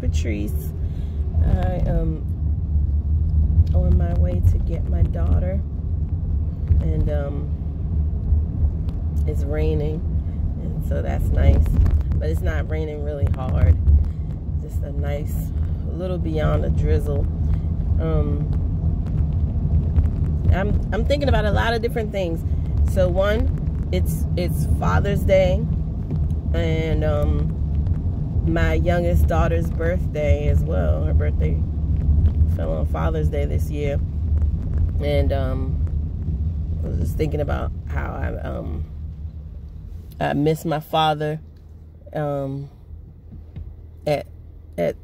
Patrice. I am on my way to get my daughter, and it's raining, and so that's nice, but it's not raining really hard, just a nice little beyond a drizzle. I'm thinking about a lot of different things. So one, it's Father's Day, and my youngest daughter's birthday as well. Her birthday fell on Father's Day this year, and I was just thinking about how I miss my father at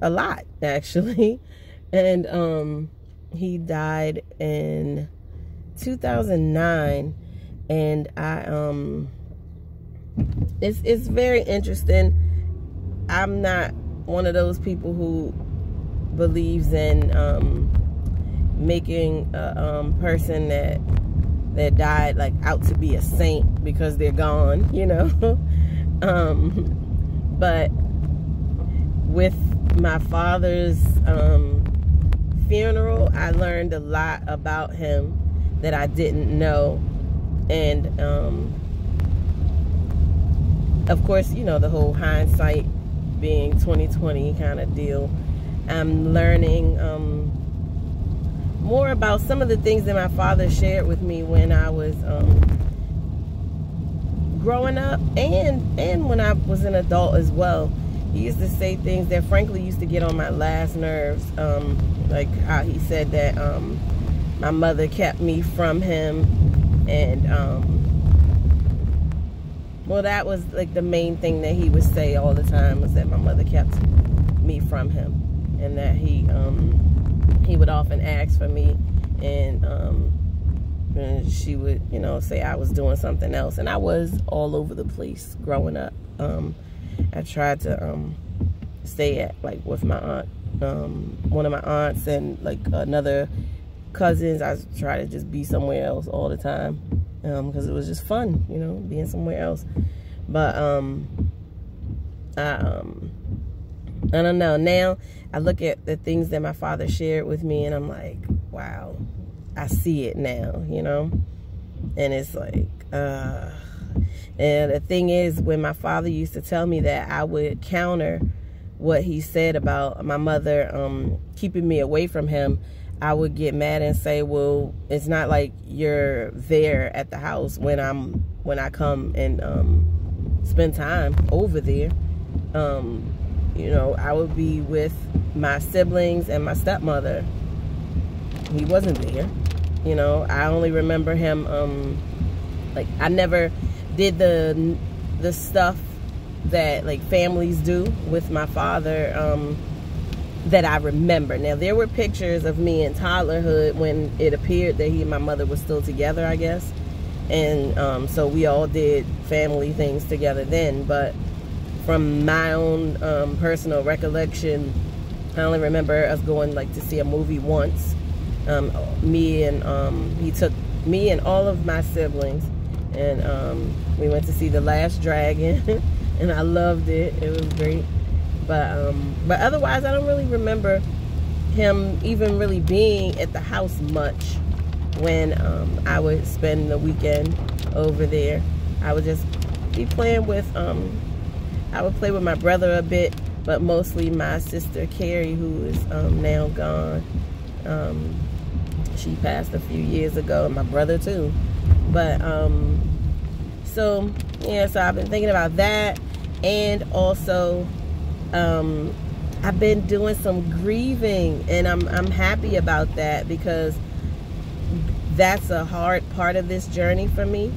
a lot, actually. And he died in 2009, and it's very interesting. I'm not one of those people who believes in making a person that died like out to be a saint because they're gone, you know. But with my father's funeral, I learned a lot about him that I didn't know. And of course, you know, the whole hindsight being 2020 kind of deal. I'm learning more about some of the things that my father shared with me when I was growing up, and when I was an adult as well. He used to say things that frankly used to get on my last nerves, like how he said that my mother kept me from him, and well, that was like the main thing that he would say all the time, was that my mother kept me from him, and that he would often ask for me, and she would, you know, say I was doing something else, and I was all over the place growing up. I tried to stay at, like, with my aunt, one of my aunts, and like another cousins. I tried to just be somewhere else all the time, because it was just fun, you know, being somewhere else. But I don't know. Now I look at the things that my father shared with me, and I'm like, wow, I see it now, you know. And it's like, and the thing is, when my father used to tell me that, I would counter what he said about my mother keeping me away from him. I would get mad and say, well, it's not like you're there at the house when I come and spend time over there. You know, I would be with my siblings and my stepmother. He wasn't there. You know, I only remember him, like, I never did the stuff that, like, families do with my father, that I remember. Now, there were pictures of me in toddlerhood when it appeared that he and my mother were still together, I guess. And so we all did family things together then. But from my own personal recollection, I only remember us going, like, to see a movie once. He took me and all of my siblings, and we went to see The Last Dragon, and I loved it. It was great. But otherwise, I don't really remember him even really being at the house much when I would spend the weekend over there. I would just be playing with, I would play with my brother a bit, but mostly my sister Carrie, who is now gone. She passed a few years ago, and my brother too. But so yeah, so I've been thinking about that, and also I've been doing some grieving, and I'm happy about that, because that's a hard part of this journey for me.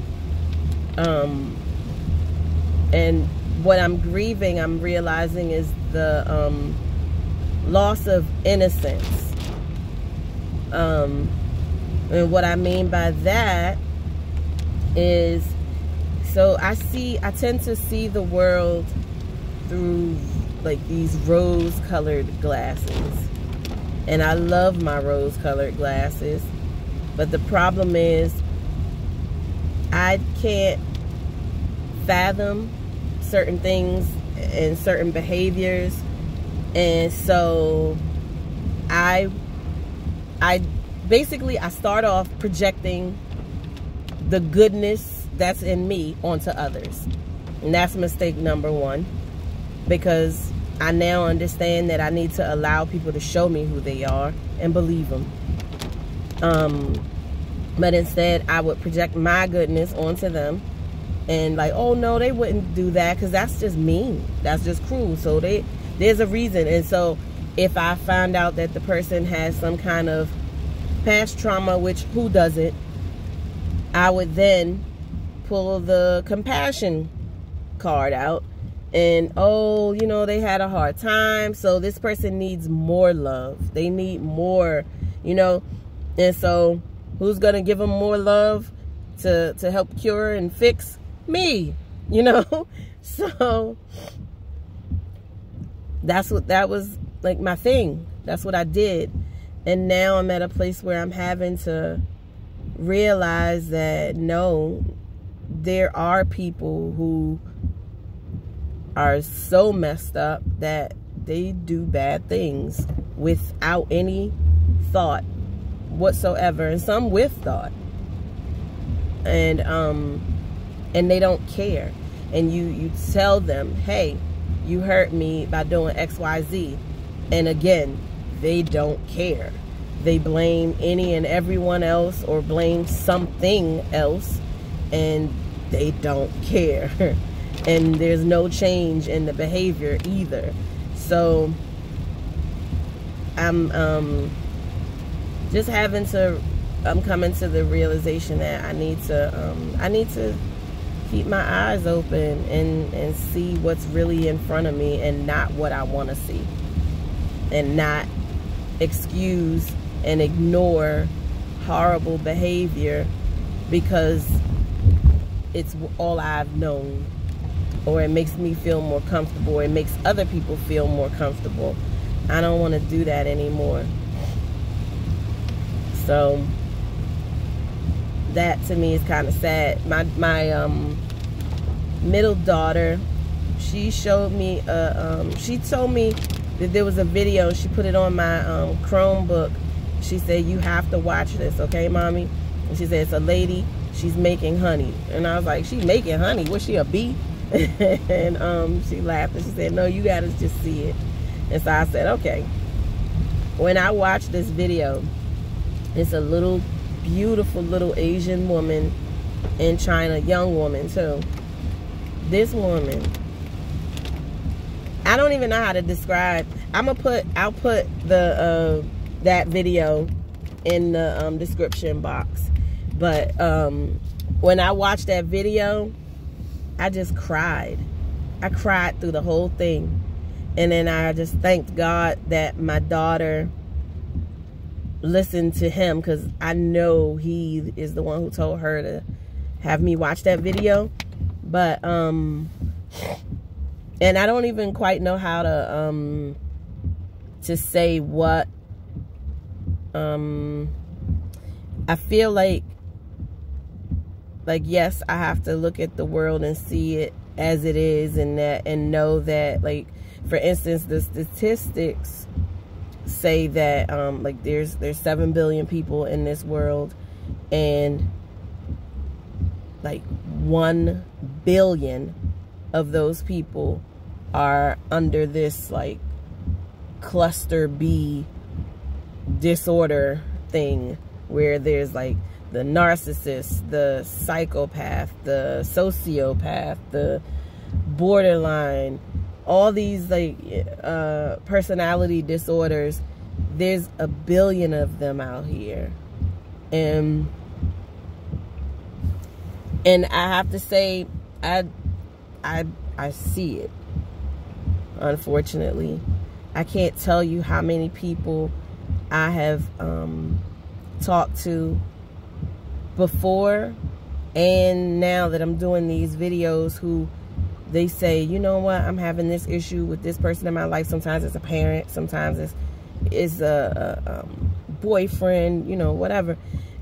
And what I'm grieving, I'm realizing, is the loss of innocence. And what I mean by that is, so I tend to see the world through, like, these rose-colored glasses. And I love my rose-colored glasses. But the problem is, I can't fathom certain things and certain behaviors And so I basically start off projecting the goodness that's in me onto others. And that's mistake number one, because I now understand that I need to allow people to show me who they are and believe them. But instead, I would project my goodness onto them. And like, oh no, they wouldn't do that because that's just mean. That's just cruel. So there's a reason. And so if I find out that the person has some kind of past trauma, which who doesn't, I would then pull the compassion card out. And, oh, you know, they had a hard time, so this person needs more love. They need more, you know. And so who's going to give them more love to help cure and fix? Me, you know. So that was like my thing. That's what I did. And now I'm at a place where I'm having to realize that, no, there are people who are so messed up that they do bad things without any thought whatsoever, and some with thought, and they don't care. And you tell them, hey, you hurt me by doing XYZ, and again, they don't care. They blame any and everyone else, or blame something else, and they don't care. And there's no change in the behavior either. So I'm just having to, I'm coming to the realization that I need to keep my eyes open and see what's really in front of me, and not what I want to see, and not excuse and ignore horrible behavior because it's all I've known, or it makes me feel more comfortable, or it makes other people feel more comfortable. I don't want to do that anymore. So that to me is kind of sad. My middle daughter, she showed me she told me that there was a video. She put it on my Chromebook. She said, you have to watch this, okay, mommy? And she said, it's a lady, she's making honey. And I was like, she making honey? Was she a bee? And she laughed and she said, no, you gotta just see it. And so I said, okay. When I watched this video, it's a little beautiful little Asian woman in China, young woman too. This woman, I don't even know how to describe. I'll put the that video in the description box. But when I watched that video, I just cried. I cried through the whole thing. And then I just thanked God that my daughter listened to him, because I know he is the one who told her to have me watch that video. But and I don't even quite know how to say what I feel like yes, I have to look at the world and see it as it is, and know that, like, for instance, the statistics say that like there's 7 billion people in this world, and like 1 billion of those people are under this like cluster B disorder thing, where there's like the narcissist, the psychopath, the sociopath, the borderline, all these like personality disorders. There's 1 billion of them out here, and I have to say, I see it. Unfortunately, I can't tell you how many people I have talked to before and now that I'm doing these videos, who they say, you know what, I'm having this issue with this person in my life. Sometimes it's a parent, sometimes it's a boyfriend, you know, whatever.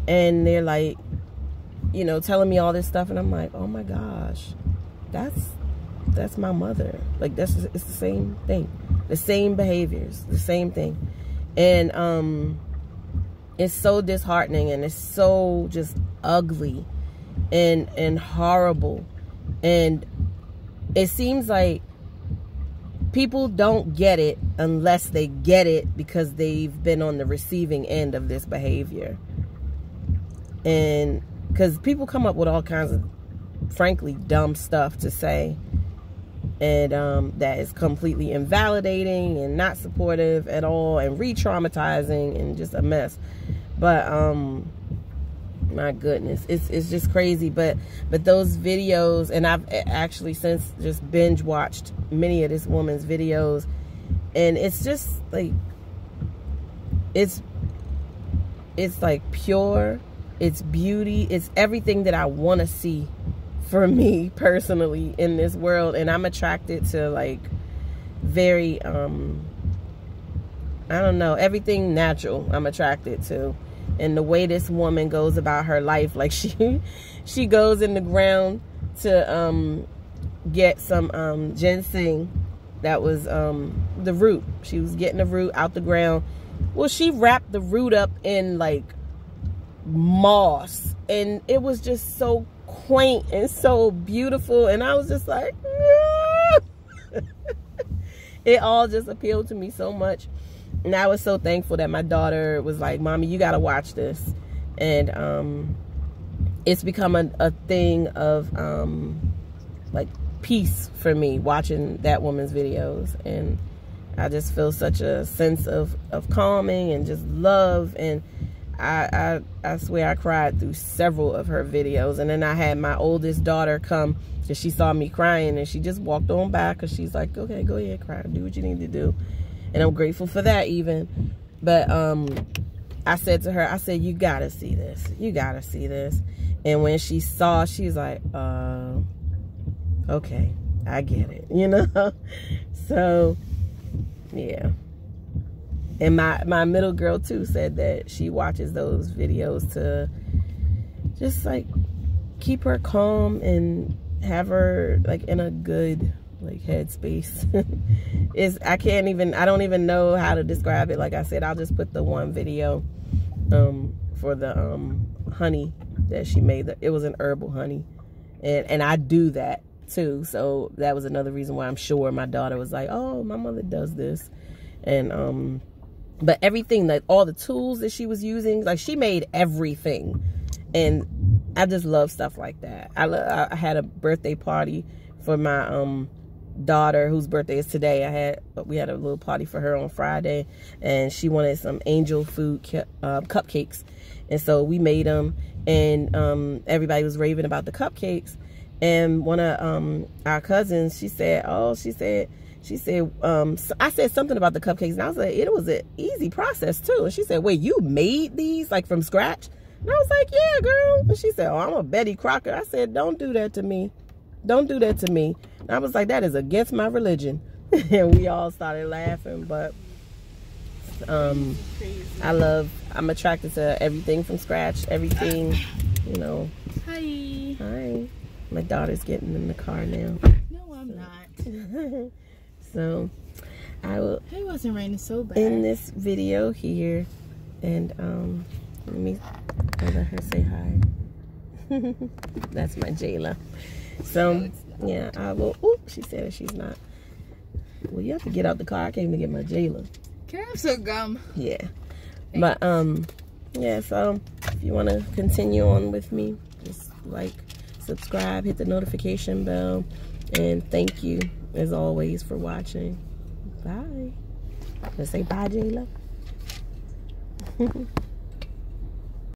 And they're like, you know, telling me all this stuff, and I'm like, oh my gosh, that's that's my mother. Like, it's the same thing, the same behaviors, the same thing. And it's so disheartening, and it's so just ugly and horrible. And it seems like people don't get it unless they get it because they've been on the receiving end of this behavior. And because people come up with all kinds of, frankly, dumb stuff to say, and that is completely invalidating and not supportive at all, and re-traumatizing, and just a mess. But my goodness, it's just crazy. But those videos, and I've actually since just binge watched many of this woman's videos, and it's just like, it's like pure, it's beauty, it's everything that I want to see for me personally in this world. And I'm attracted to, like, very I don't know, everything natural I'm attracted to. And the way this woman goes about her life, like she goes in the ground to get some ginseng. That was the root. She was getting the root out the ground. Well, she wrapped the root up in like moss, and it was just so quaint and so beautiful. And I was just like, it all just appealed to me so much. And I was so thankful that my daughter was like, Mommy, you got to watch this. And it's become a thing of like peace for me, watching that woman's videos. And I just feel such a sense of calming and just love. And I swear I cried through several of her videos. And then I had my oldest daughter come, because she saw me crying, and she just walked on by, because she's like, okay, go ahead, cry, do what you need to do. And I'm grateful for that even. But I said to her, I said, you gotta see this. You gotta see this. And when she saw, she's like, okay, I get it, you know? So, yeah. And my middle girl, too, said that she watches those videos to just, like, keep her calm and have her, like, in a good, like, headspace. I don't even know how to describe it. Like I said, I'll just put the one video for the honey that she made. It was an herbal honey. And I do that, too. So that was another reason why I'm sure my daughter was like, oh, my mother does this. And, but everything, like all the tools that she was using, like she made everything. And I just love stuff like that. I had a birthday party for my daughter, whose birthday is today. We had a little party for her on Friday, and she wanted some angel food cupcakes. And so we made them, and everybody was raving about the cupcakes. And one of our cousins, she said, I said something about the cupcakes, and I was like, it was an easy process too. And she said, wait, you made these like from scratch? And I was like, yeah, girl. And she said, oh, I'm a Betty Crocker. I said, don't do that to me. Don't do that to me. And I was like, that is against my religion. And we all started laughing. But I'm attracted to everything from scratch, everything, you know. Hi. Hi. My daughter's getting in the car now. No, I'm not. So I will. It wasn't raining so bad. In this video here, and let me let her say hi. That's my Jayla. So yeah, I will. Oop, she said she's not. Well, you have to get out the car. I came to get my Jayla. Can I have some gum? Yeah. But yeah. So if you want to continue on with me, just like, subscribe, hit the notification bell, and thank you as always for watching. Bye. Let's say bye, Jayla.